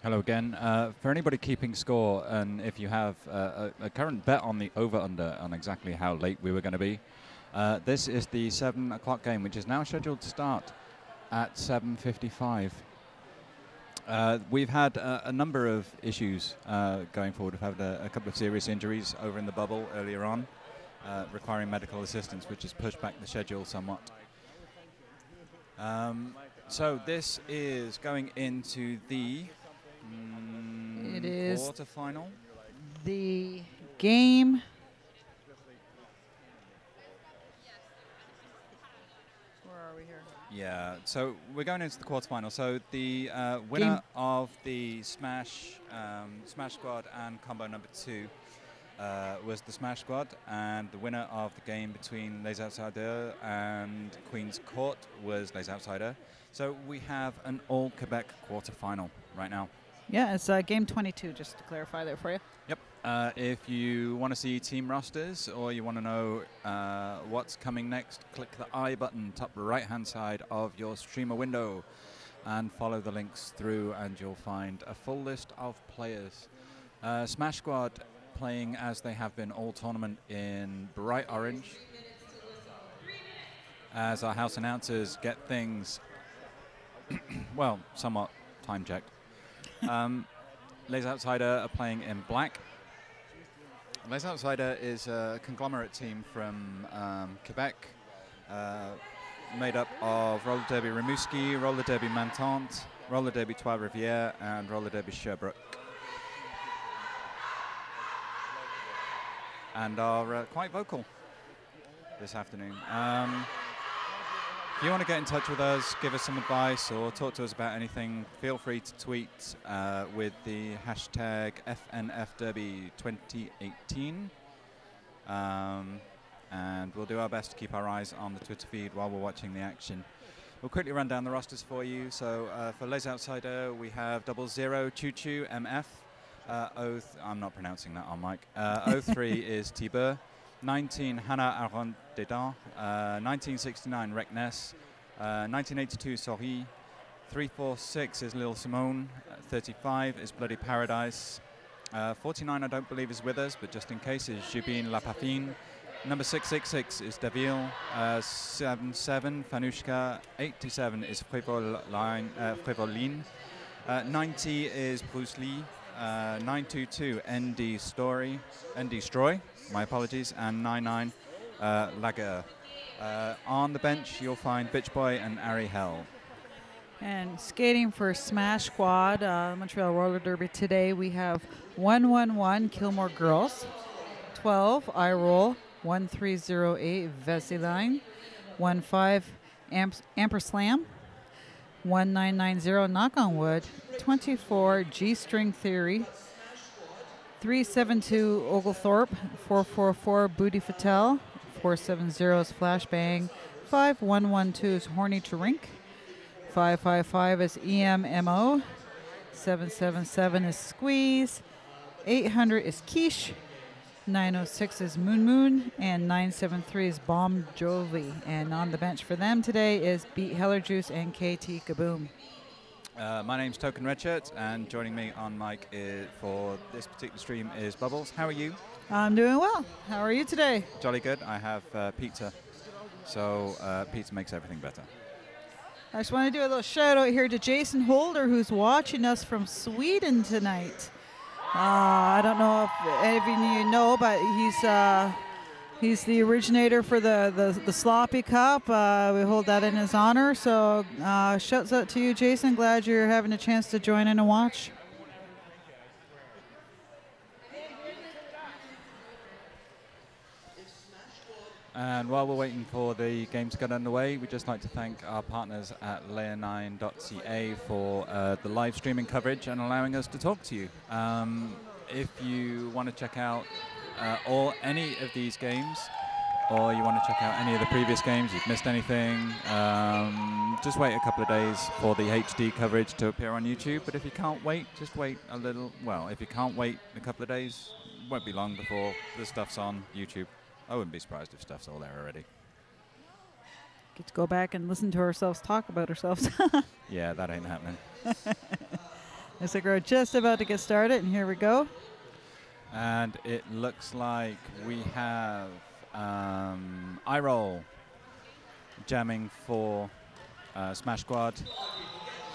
Hello again. For anybody keeping score, and if you have a current bet on the over-under on exactly how late we were going to be, this is the 7 o'clock game, which is now scheduled to start at 7:55. We've had a number of issues going forward. We've had a couple of serious injuries over in the bubble earlier on, requiring medical assistance, which has pushed back the schedule somewhat. So this is going into the It is quarterfinal. the game. Where are we here? Yeah, so we're going into the quarterfinal. So the winner of the Smash Squad and combo number 2 was the Smash Squad, and the winner of the game between Les Outsiders and Queen's Court was Les Outsiders. So we have an all Quebec quarterfinal right now. Yeah, it's game 22, just to clarify that for you. Yep. If you want to see team rosters or you want to know what's coming next, click the I button top right-hand side of your streamer window and follow the links through, and you'll find a full list of players. Smash Squad playing as they have been all tournament in bright orange. As our house announcers get things, well, somewhat time-checked. Les Outsiders are playing in black. Les Outsiders is a conglomerate team from Quebec, made up of Roller Derby Rimouski, Roller Derby Mantante, Roller Derby Trois-Rivières, and Roller Derby Sherbrooke. And are quite vocal this afternoon. If you want to get in touch with us, give us some advice, or talk to us about anything, feel free to tweet with the hashtag FNFDerby2018. And we'll do our best to keep our eyes on the Twitter feed while we're watching the action. We'll quickly run down the rosters for you. So for Les Outsiders, we have 00 Choo Choo MF. I'm not pronouncing that on mic. 03 is Tiber. 19 Hannah Aron Dedan, 1969 Rekness, 1982 Sori, 346 is Lil Simone, 35 is Bloody Paradise, 49 I don't believe is with us, but just in case is Jubin Lapafine, number 666 is Davil, 77 Fanushka, 87 is Frévoline, 90 is Bruce Lee, 922 ND Stroy, my apologies, and 99 Lager. On the bench you'll find Bitch Boy and Ari Hell. And skating for Smash Squad, Montreal Roller Derby today, we have 111 Kilmore Girls, 12 I Roll, 1308 Vesiline, 15 Amper Slam, 1990 Knock on Wood, 24 G String Theory, 372 Oglethorpe, 444 Booty Fatel, 470 is Flashbang, 5112 is Horny Drink, 555 is EMMO, 777 is Squeeze, 800 is Quiche, 906 is Moon Moon, and 973 is Bomb Jovi. And on the bench for them today is Beat Heller Juice and KT Kaboom. My name's Token Redshirt, and joining me on mic for this particular stream is Bubbles. How are you? I'm doing well. How are you today? Jolly good. I have pizza, so pizza makes everything better. I just want to do a little shout out here to Jason Holder, who's watching us from Sweden tonight. I don't know if any of you know, but he's the originator for the Sloppy Cup. We hold that in his honor. So shouts out to you, Jason. Glad you're having a chance to join in and watch. And while we're waiting for the game to get underway, we'd just like to thank our partners at layer9.ca for the live streaming coverage and allowing us to talk to you. If you want to check out any of these games, or you want to check out any of the previous games, you've missed anything, just wait a couple of days for the HD coverage to appear on YouTube. But if you can't wait, just wait a little. Well, if you can't wait a couple of days, it won't be long before the stuff's on YouTube. I wouldn't be surprised if stuff's all there already. Get to go back and listen to ourselves talk about ourselves. Yeah, that ain't happening. Looks like we're just about to get started, and here we go. And it looks like we have iRoll jamming for Smash Squad.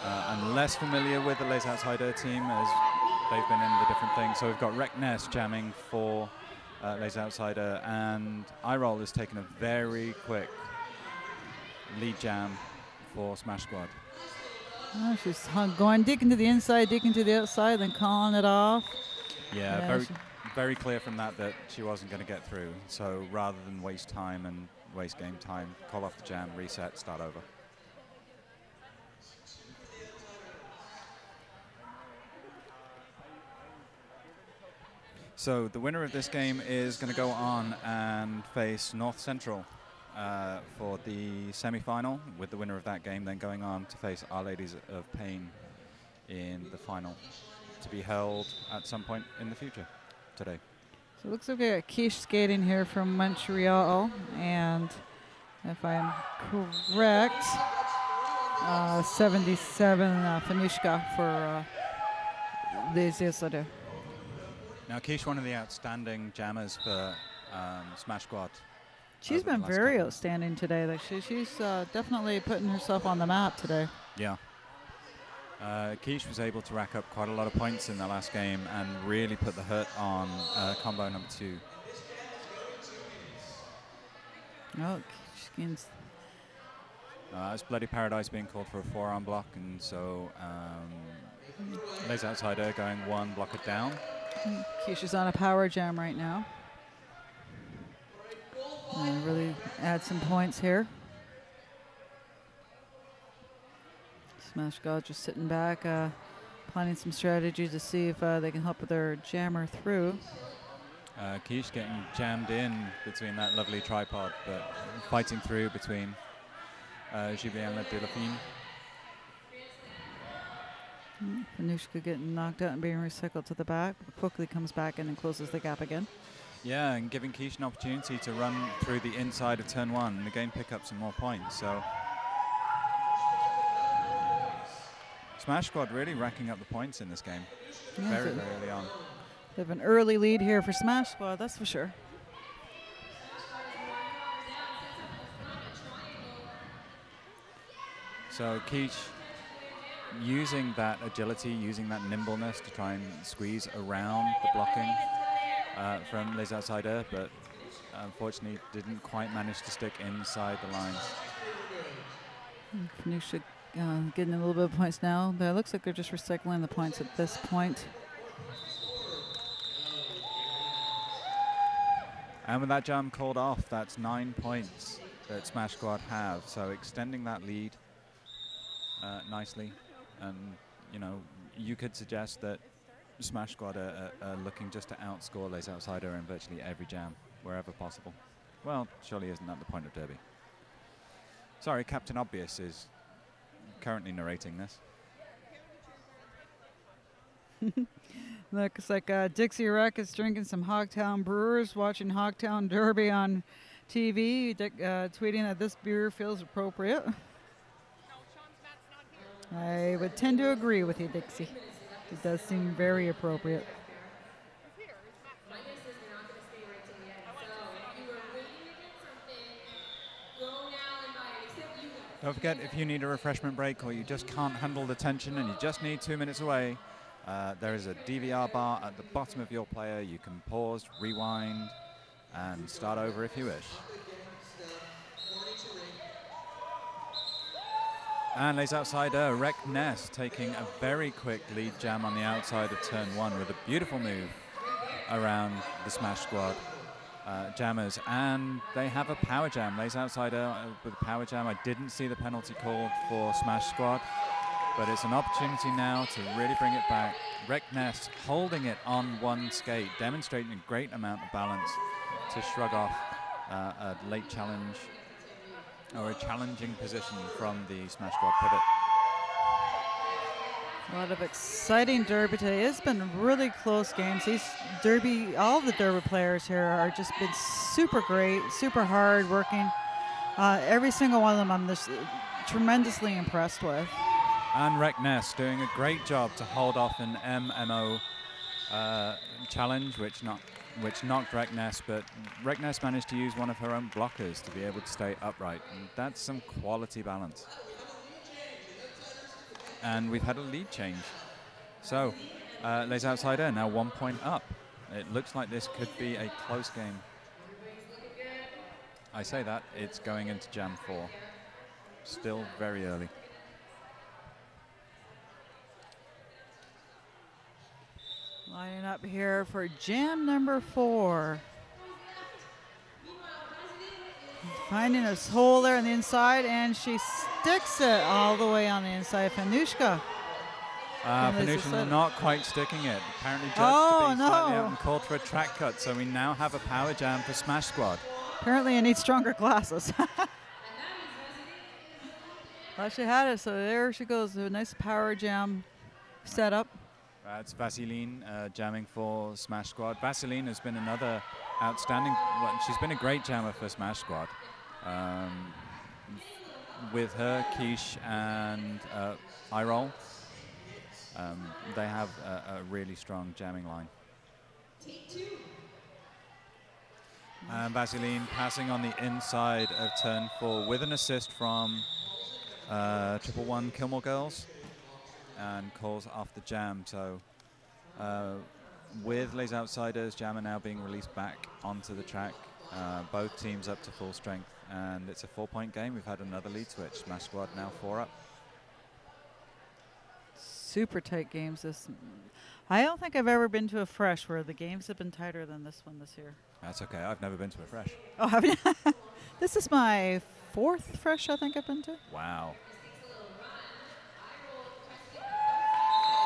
I'm less familiar with the Les Outsider team as they've been in the different things. So we've got Rec Ness jamming for Les Outsider, and iRoll has taken a very quick lead jam for Smash Squad. Oh, she's going deep into the inside, deep into the outside, then calling it off. Yeah, very clear from that she wasn't going to get through. So rather than waste time and waste game time, call off the jam, reset, start over. So the winner of this game is going to go on and face North Central for the semi-final, with the winner of that game then going on to face Our Ladies of Pain in the final, to be held at some point in the future today. So it looks like we got Quiche skating here from Montreal, and if I'm correct, 77 Fanushka for Les Outsider. Now Quiche, one of the outstanding jammers for Smash Squad. She's been very outstanding today. Like she's definitely putting herself on the map today. Yeah. Quiche was able to rack up quite a lot of points in the last game and really put the hurt on combo number 2. Oh, Quiche it's Bloody Paradise being called for a forearm block, and so Les Outsider going one blocker down. Quiche is on a power jam right now. And really add some points here. Smash God just sitting back, planning some strategy to see if they can help with their jammer through. Quiche getting jammed in between that lovely tripod, but fighting through between Juliana Delphine. Anushka getting knocked out and being recycled to the back, but quickly comes back in and closes the gap again. Yeah, and giving Quiche an opportunity to run through the inside of turn 1 and again pick up some more points. So Smash Squad really racking up the points in this game. Yeah, very early on. They have an early lead here for Smash Squad, that's for sure. So Quiche using that agility, using that nimbleness to try and squeeze around the blocking from Les Outsider, but unfortunately didn't quite manage to stick inside the lines. Fanushka getting a little bit of points now. It looks like they're just recycling the points at this point. And with that jam called off, that's 9 points that Smash Squad have. So extending that lead nicely. And, you know, you could suggest that Smash Squad are looking just to outscore Les Outsider in virtually every jam, wherever possible. Well, surely isn't that the point of Derby? Sorry, Captain Obvious is currently narrating this. Looks like Dixie Wreck is drinking some Hogtown Brewers, watching Hogtown Derby on TV, tweeting that this beer feels appropriate. I would tend to agree with you, Dixie. It does seem very appropriate. Don't forget, if you need a refreshment break or you just can't handle the tension and you just need 2 minutes away, there is a DVR bar at the bottom of your player. You can pause, rewind, and start over if you wish. And Les Outsider, Rec Ness taking a very quick lead jam on the outside of turn 1 with a beautiful move around the Smash Squad jammers. And they have a power jam. Les Outsider with a power jam. I didn't see the penalty called for Smash Squad, but it's an opportunity now to really bring it back. Rec Ness holding it on one skate, demonstrating a great amount of balance to shrug off a late challenge or a challenging position from the Smash Squad pivot. A lot of exciting Derby today. It's been really close games. These Derby, all the Derby players here are just been super great, super hard working. Every single one of them I'm just tremendously impressed with. And Rekness doing a great job to hold off an MMO challenge, which knocked Rekness, but Rekness managed to use one of her own blockers to be able to stay upright. And that's some quality balance. And we've had a lead change. So, Les Outsider now 1 point up. It looks like this could be a close game. I say that, it's going into Jam 4. Still very early. Lining up here for jam number 4. Finding a hole there on the inside, and she sticks it all the way on the inside. Fanushka. Fanushka not quite sticking it. Apparently judged to be slightly out and called for a track cut, so we now have a power jam for Smash Squad. Apparently I need stronger glasses. Well, she had it, so there she goes. A nice power jam setup. That's Vaseline jamming for Smash Squad. Vaseline has been another outstanding, well, she's been a great jammer for Smash Squad. With her, Quiche, and iRoll, they have a really strong jamming line. And Vaseline passing on the inside of turn 4 with an assist from 111 Kilmore Girls. And calls off the jam. So with Les Outsiders, Jammer now being released back onto the track. Both teams up to full strength, and it's a 4-point game. We've had another lead switch. Smash Squad now 4 up. Super tight games. I don't think I've ever been to a fresh where the games have been tighter than this one this year. That's okay. I've never been to a fresh. Oh, have you? This is my 4th fresh I think I've been to. Wow.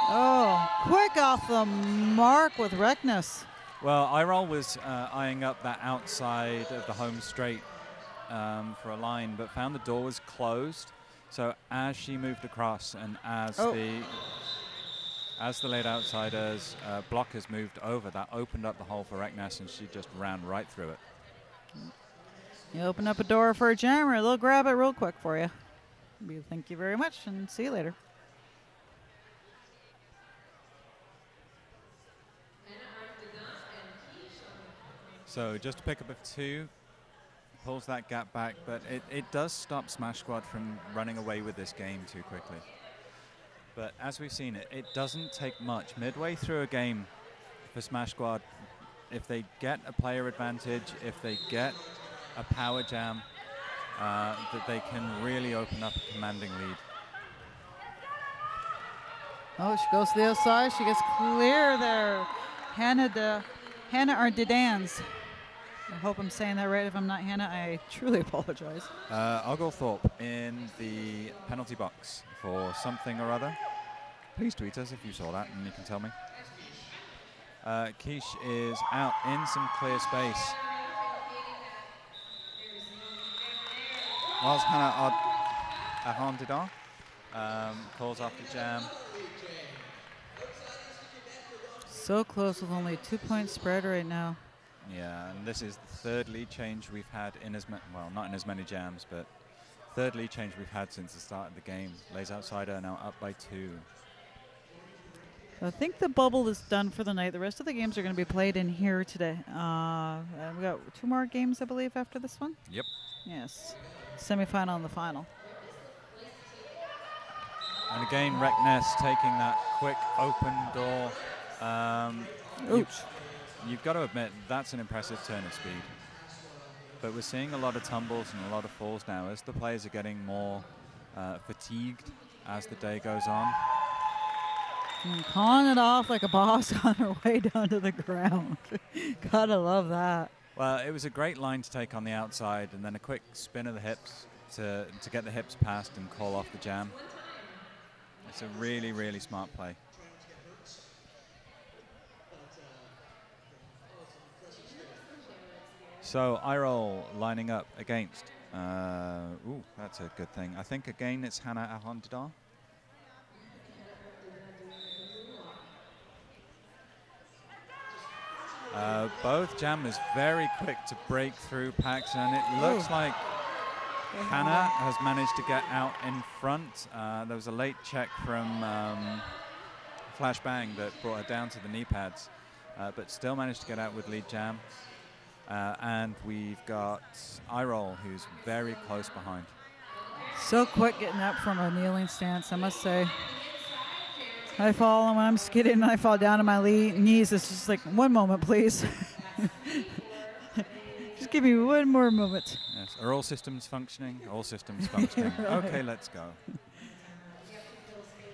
Oh, quick off the mark with Rekness. Well, iRoll was eyeing up that outside of the home straight for a line, but found the door was closed. So as she moved across and as the late outsiders blockers moved over, that opened up the hole for Rekness, and she just ran right through it. You open up a door for a jammer, they'll grab it real quick for you. Thank you very much, and see you later. So just to pick up a 2, pulls that gap back, but it does stop Smash Squad from running away with this game too quickly. But as we've seen, it doesn't take much. Midway through a game for Smash Squad, if they get a player advantage, if they get a power jam, that they can really open up a commanding lead. Oh, she goes to the outside. She gets clear there. Hannah Ardidans. I hope I'm saying that right. If I'm not Hannah, I truly apologize. Oglethorpe in the penalty box for something or other. Please tweet us if you saw that and you can tell me. Quiche is out in some clear space. Whilst Hannah Ahondidar calls off the jam. So close with only 2-point spread right now. Yeah, and this is the 3rd lead change we've had in well, not in as many jams, but 3rd lead change we've had since the start of the game. Les Outsider now up by 2. I think the bubble is done for the night. The rest of the games are going to be played in here today. We got 2 more games, I believe, after this one. Yep. Yes. Semifinal and the final. And again, Rekness taking that quick open door. You've got to admit, that's an impressive turn of speed. But we're seeing a lot of tumbles and a lot of falls now as the players are getting more fatigued as the day goes on. And calling it off like a boss on her way down to the ground. Gotta love that. Well, it was a great line to take on the outside, and then a quick spin of the hips to get the hips past and call off the jam. It's a really, really smart play. So iRoll lining up against, ooh, that's a good thing. I think again it's Hannah Ahondidar. Both jammers very quick to break through packs, and it looks like Hannah has managed to get out in front. There was a late check from Flashbang that brought her down to the knee pads, but still managed to get out with lead jam. And we've got iRoll, who's very close behind. So quick getting up from a kneeling stance, I must say. I fall, and when I'm skidding and I fall down to my knees, it's just like, one moment, please. Just give me one more moment. Yes. Are all systems functioning? All systems functioning. Right. Okay, let's go.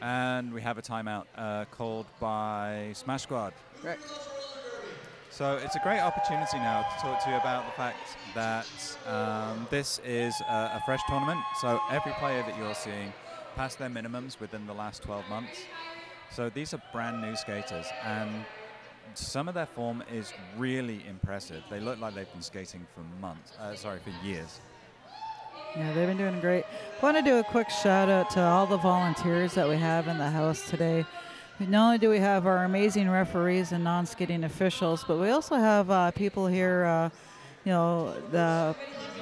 And we have a timeout called by Smash Squad. Right. So it's a great opportunity now to talk to you about the fact that this is a fresh tournament. So every player that you're seeing passed their minimums within the last 12 months. So these are brand new skaters, and some of their form is really impressive. They look like they've been skating for for years. Yeah, they've been doing great. I want to do a quick shout out to all the volunteers that we have in the house today. Not only do we have our amazing referees and non-skidding officials, but we also have people here, the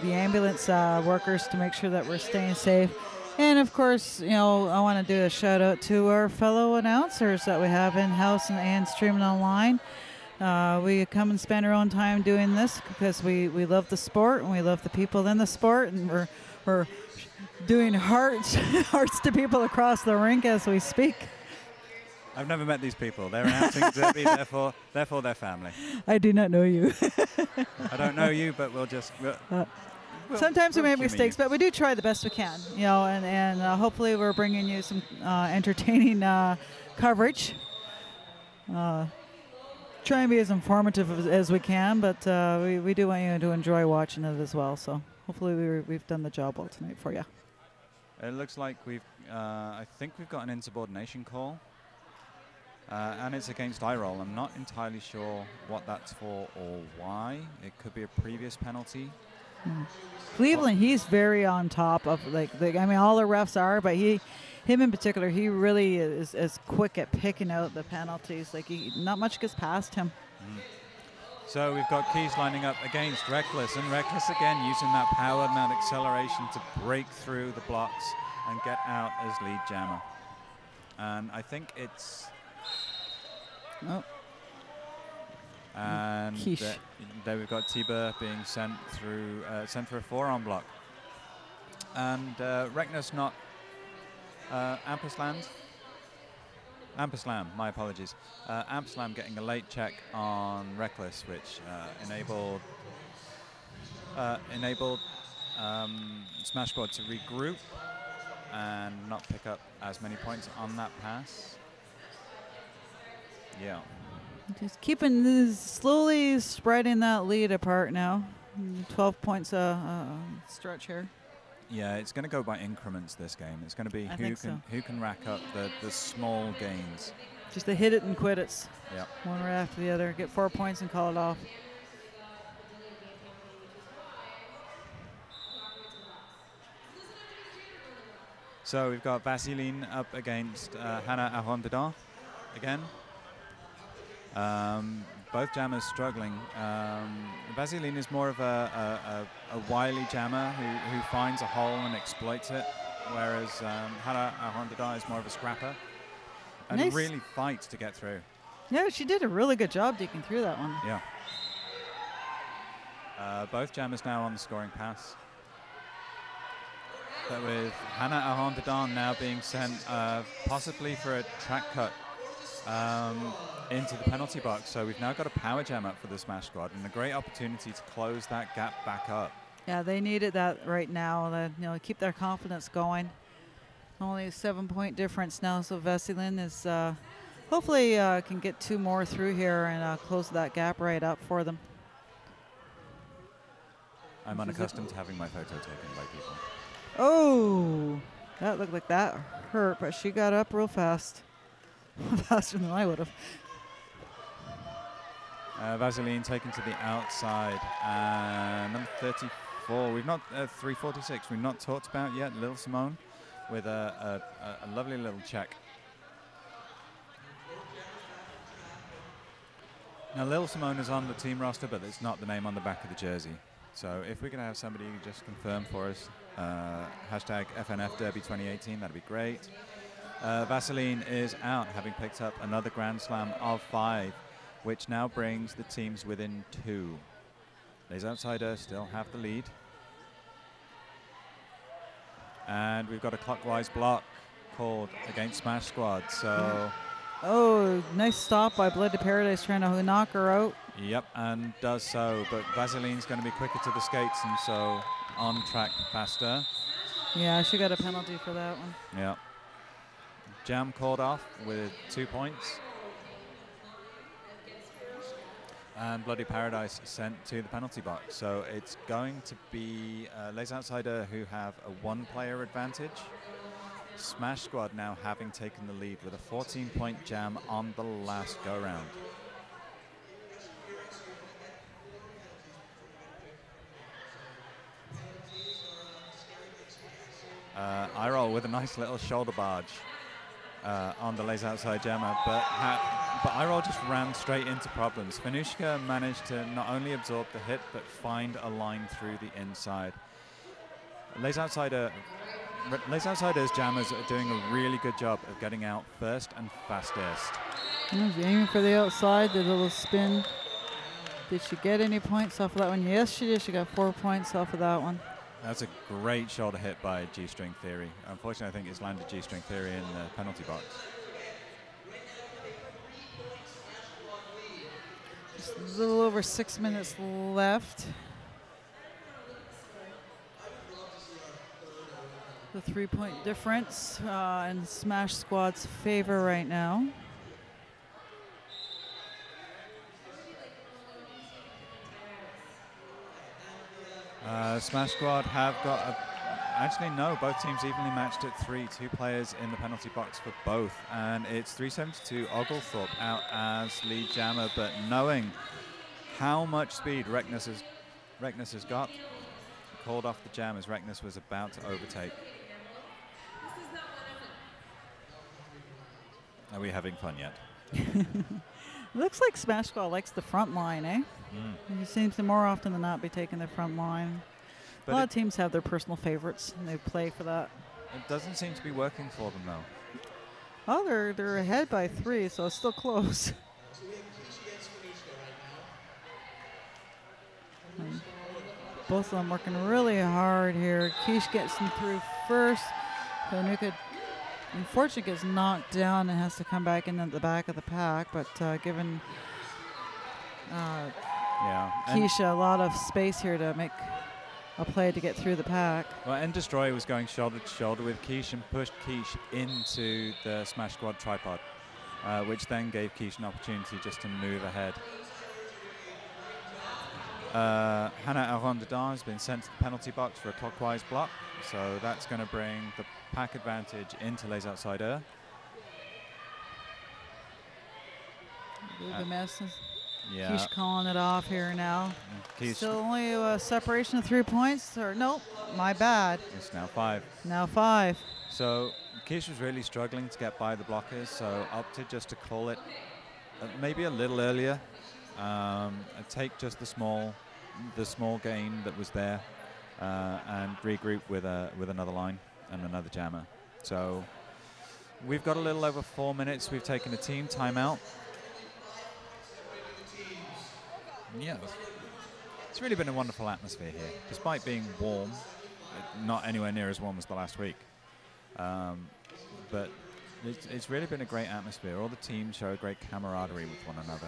ambulance workers to make sure that we're staying safe. And of course, I want to do a shout out to our fellow announcers that we have in-house and streaming online. We come and spend our own time doing this because we love the sport and we love the people in the sport, and we're doing hearts to people across the rink as we speak. I've never met these people. They're announcing Derby, therefore they're family. I do not know you. I don't know you, but sometimes we make mistakes, but we do try the best we can, and hopefully we're bringing you some entertaining coverage. Try and be as informative as we can, but we do want you to enjoy watching it as well. So hopefully we've done the job well tonight for you. It looks like I think we've got an insubordination call. And it's against iRoll. I'm not entirely sure what that's for or why. It could be a previous penalty. Cleveland, he's very on top of all the refs are, but him in particular, he really is quick at picking out the penalties. Not much gets past him. So we've got Keys lining up against Reckless, and Reckless again using that power and that acceleration to break through the blocks and get out as lead jammer. And I think it's... Oh. And there we've got Tiba being sent through a forearm block. And Reknus not Amperslam, my apologies. Amperslam getting a late check on Reckless, which enabled Smash Squad to regroup and not pick up as many points on that pass. Yeah. Just keeping slowly spreading that lead apart now. 12 points stretch here. Yeah, it's going to go by increments this game. It's going to be who can rack up the small gains. Just the hit it and quit it. Yeah. One right after the other. Get 4 points and call it off. So we've got Vaseline up against Hannah Arrondedan again. Both jammers struggling. Vaseline is more of a wily jammer who finds a hole and exploits it, whereas Hannah Arrondedan is more of a scrapper and really fights to get through. Yeah, she did a really good job digging through that one. Yeah. Both jammers now on the scoring pass. But with Hannah Arrondedan now being sent possibly for a track cut into the penalty box. So we've now got a power jam up for the Smash Squad and a great opportunity to close that gap back up. Yeah, they needed that right now. Keep their confidence going. Only a 7-point difference now, so Vaseline is hopefully can get 2 more through here and close that gap right up for them. I'm unaccustomed to having my photo taken by people. Oh, that looked like that hurt, but she got up real fast. Faster than I would have. Vaseline taken to the outside. Number 34, we've not, 346, we've not talked about yet. Lil Simone with a lovely little check. Now Lil Simone is on the team roster, but it's not the name on the back of the jersey. So if we can have somebody just confirm for us Hashtag FNF Derby 2018. That'd be great. Vaseline is out, having picked up another Grand Slam of 5, which now brings the teams within 2. Les Outsiders still have the lead. And we've got a clockwise block called against Smash Squad, so... Oh, nice stop by Bloody Paradise trying to knock her out. Yep, and does so, but Vaseline's going to be quicker to the skates, and so on track faster. Yeah, she got a penalty for that one. Yeah. Jam called off with 2 points. And Bloody Paradise sent to the penalty box. So it's going to be Les Outsiders who have a 1-player advantage. Smash Squad now having taken the lead with a 14-point jam on the last go-round. Iroll with a nice little shoulder barge on the Les Outside jammer, but Iroll just ran straight into problems. Venushka managed to not only absorb the hit, but find a line through the inside. Les Outsiders jammers are doing a really good job of getting out first and fastest. Aiming for the outside, did a little spin. Did she get any points off of that one? Yes, she did. She got 4 points off of that one. That's a great shoulder hit by G-String Theory. Unfortunately, I think it's landed G-String Theory in the penalty box. Just a little over 6 minutes left. The 3-point difference in Smash Squad's favor right now. Smash Squad have got actually no, both teams evenly matched at 3, 2 players in the penalty box for both, and it's 372 Oglethorpe out as lead jammer, but knowing how much speed Reckness has got, called off the jam as Reckness was about to overtake. Are we having fun yet? Looks like Smash Squad likes the front line, eh? He seems to more often than not be taking the front line. But a lot of teams have their personal favorites, and they play for that. It doesn't seem to be working for them, though. Oh, they're ahead by 3, so it's still close. Both of them working really hard here. Quiche gets them through first. Panuka, unfortunately, gets knocked down and has to come back in at the back of the pack, but given Keisha a lot of space here to make a play to get through the pack. Well, and Destroy was going shoulder to shoulder with Quiche and pushed Quiche into the Smash Squad tripod, which then gave Quiche an opportunity just to move ahead. Hannah Arondedin has been sent to the penalty box for a clockwise block, so that's going to bring the pack advantage into Les Outsiders. Yeah. Quiche calling it off here now. Still only a separation of 3 points, or nope, my bad. It's now 5. Now 5. So Quiche was really struggling to get by the blockers, so opted just to call it maybe a little earlier, and take just the small gain that was there, and regroup with another line and another jammer. So we've got a little over 4 minutes. We've taken a team timeout. Yeah, it's really been a wonderful atmosphere here, despite being warm, not anywhere near as warm as the last week. But it's really been a great atmosphere. All the teams show a great camaraderie with one another.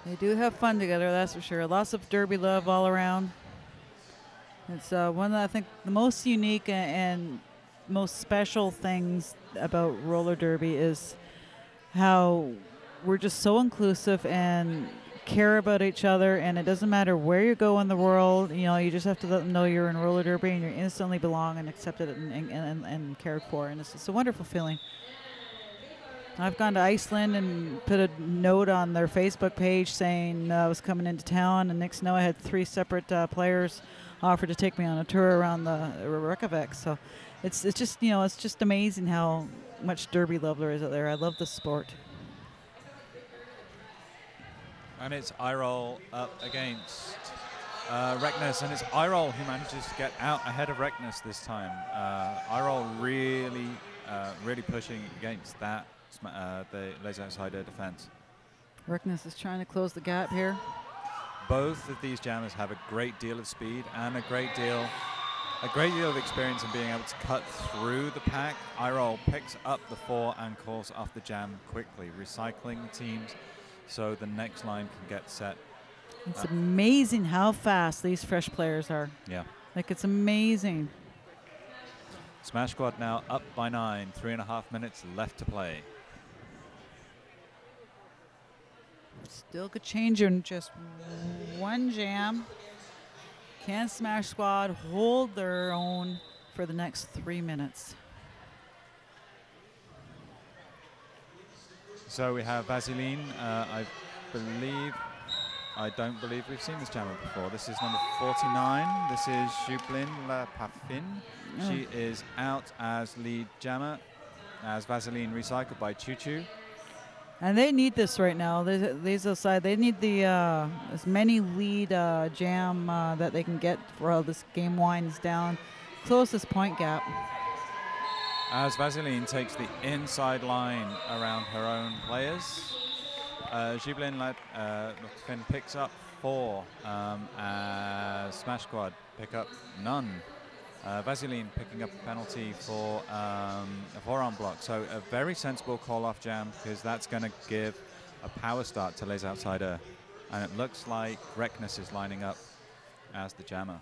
They do have fun together, that's for sure. Lots of derby love all around. It's one of, I think, the most unique and most special things about roller derby is how we're just so inclusive and care about each other, and it doesn't matter where you go in the world, you know, you just have to let them know you're in roller derby and you instantly belong and accepted and cared for, and it's a wonderful feeling. I've gone to Iceland and put a note on their Facebook page saying I was coming into town, and next to know I had 3 separate players offered to take me on a tour around the Reykjavik. So it's just, you know, it's just amazing how much derby love there is out there. I love the sport. And it's Iroll up against Reckness, and it's Iroll who manages to get out ahead of Reckness this time. Iroll really pushing against that, the laser outsider defense. Reckness is trying to close the gap here. Both of these jammers have a great deal of speed and a great deal of experience in being able to cut through the pack. Iroll picks up the 4 and calls off the jam quickly, recycling teams so the next line can get set. It's amazing how fast these fresh players are. Yeah. Like, it's amazing. Smash Squad now up by 9, 3.5 minutes left to play. Still could change in just one jam. Can Smash Squad hold their own for the next 3 minutes? So we have Vaseline. I don't believe we've seen this jammer before. This is number 49. This is Jublin La Pafin. She is out as lead jammer, as Vaseline recycled by Choo Choo. And they need this right now. These aside, they need the as many lead jam that they can get while this game winds down. Closest point gap. As Vaseline takes the inside line around her own players. Jublin Latfin picks up 4 as Smash Squad pick up none. Vaseline picking up a penalty for a forearm block. So a very sensible call-off jam because that's going to give a power start to Les Outsider. And it looks like Reckness is lining up as the jammer.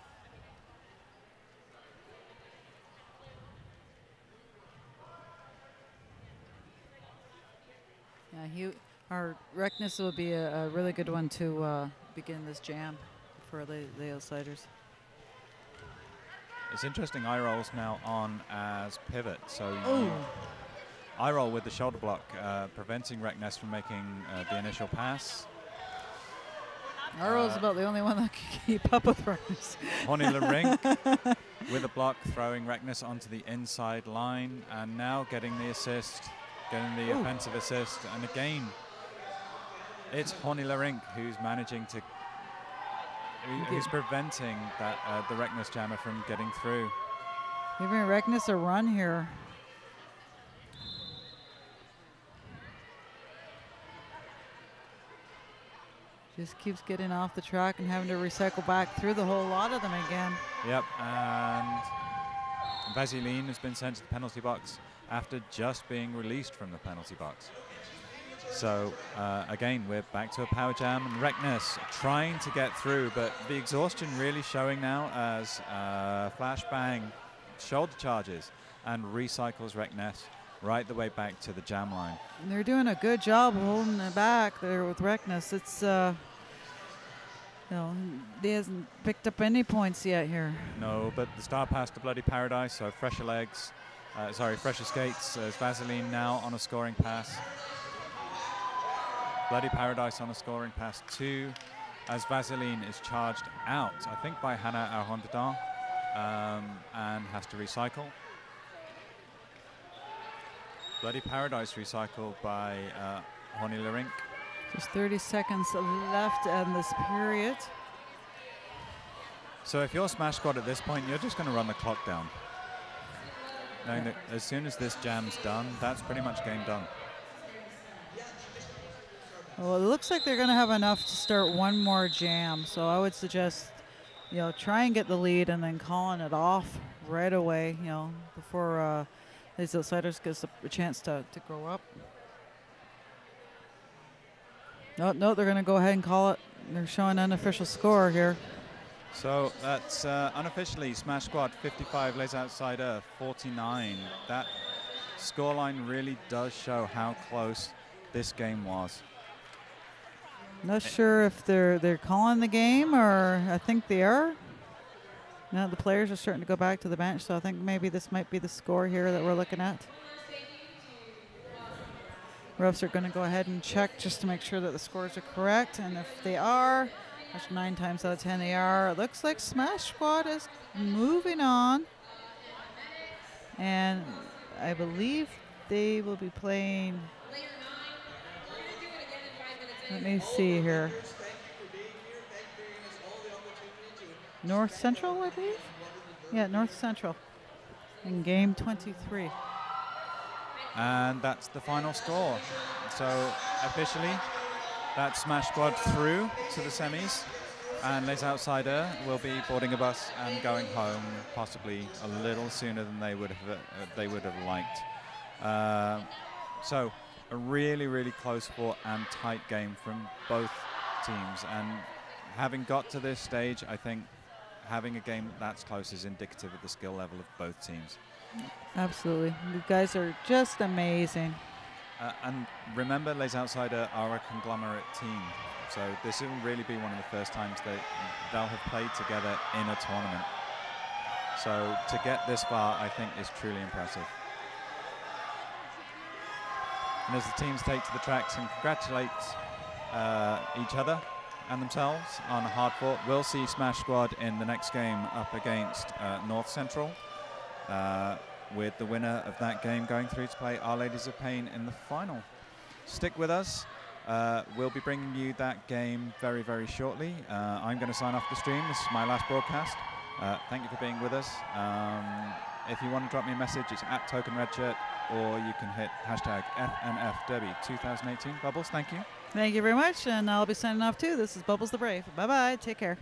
Yeah, our Reckness will be a really good one to begin this jam for the Outsiders. It's interesting, Iroll's now on as pivot. So Iroll with the shoulder block, preventing Reckness from making the initial pass. Iroll's about the only one that can keep up with Reckness. Honey Larink with a block, throwing Reckness onto the inside line, and now getting the assist, getting the offensive assist. And again, it's Honey Larink who's managing to, who's preventing that the Reckness jammer from getting through. Giving Reckness a run here. Just keeps getting off the track and having to recycle back through the whole lot of them again. Yep, and Vaseline has been sent to the penalty box after just being released from the penalty box. So again, we're back to a power jam, and Reckness trying to get through, but the exhaustion really showing now as flashbang shoulder charges and recycles Reckness right the way back to the jam line. And they're doing a good job holding it back there with Reckness. It's you know, he hasn't picked up any points yet here. No, but the star pass to Bloody Paradise, so fresher legs, fresher skates as Vaseline now on a scoring pass. Bloody Paradise on a scoring pass too, as Vaseline is charged out, I think by Hannah Arrondedan, and has to recycle. Bloody Paradise recycled by Honey Larink. Just 30 seconds left in this period. So if you're Smash Squad at this point, you're just going to run the clock down. Knowing that as soon as this jam's done, that's pretty much game done. Well, it looks like they're going to have enough to start one more jam. So I would suggest, you know, try and get the lead and then calling it off right away, you know, before these Outsiders get a chance to grow up. No, they're going to go ahead and call it. They're showing unofficial score here. So that's unofficially Smash Squad 55, Les Outsider 49. That scoreline really does show how close this game was. Not sure if they're calling the game, or I think they are. Now the players are starting to go back to the bench, so I think maybe this might be the score here that we're looking at. Refs are going to go ahead and check just to make sure that the scores are correct, and if they are, which 9 times out of 10 they are, it looks like Smash Squad is moving on. And I believe they will be playing. Let me see here. North Central, I believe. Yeah, North Central in game 23. And that's the final score. So officially, that's Smash Squad through to the semis, and Les Outsiders will be boarding a bus and going home, possibly a little sooner than they would have liked. So a really, really close fought and tight game from both teams, and having got to this stage, I think having a game that's close is indicative of the skill level of both teams. Absolutely. You guys are just amazing. And remember, Les Outsiders are a conglomerate team, so this will really be one of the first times that they'll have played together in a tournament. So to get this far, I think, is truly impressive. And as the teams take to the tracks and congratulate each other and themselves on a hard fought, we'll see Smash Squad in the next game up against North Central, with the winner of that game going through to play Our Ladies of Pain in the final. Stick with us. We'll be bringing you that game very, very shortly. I'm going to sign off the stream. This is my last broadcast. Thank you for being with us. If you want to drop me a message, it's at @TokenRedShirt, or you can hit hashtag FNFDerby2018. Bubbles, thank you. Thank you very much, and I'll be signing off too. This is Bubbles the Brave. Bye-bye. Take care.